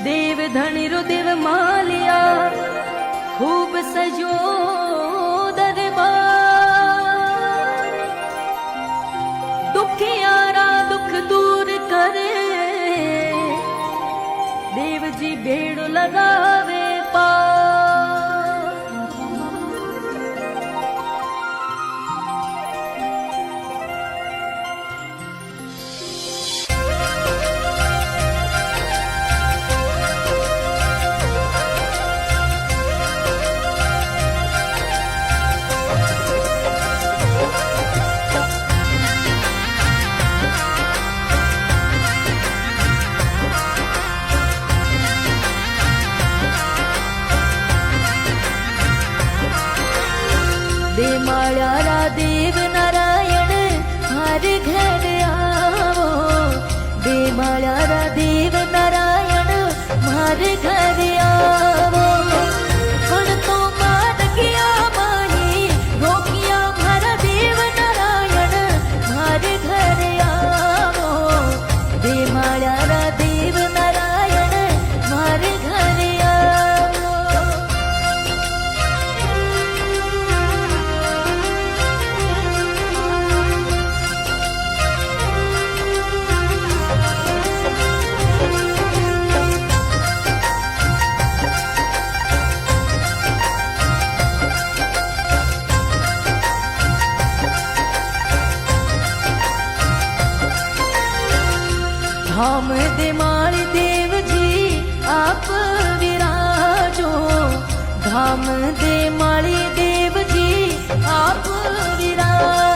देव धनी रो देव मालिया खूब सजो दरबार। दुखियारा दुख दूर करे देव जी भेड़ो लगावे पार। दे माळ्यारा देव नारायण हर घर आवो। दे माळ्यारा देव नारायण हर घर आवो। पण तो मानकिया माही रोकिया मारा देव नारायण हर घर आवो। दे माळ्यारा देव नारायण हर घर आवो। धाम दे माळी देव जी आप विराजो। धाम दे माळी देव जी आप विराजो।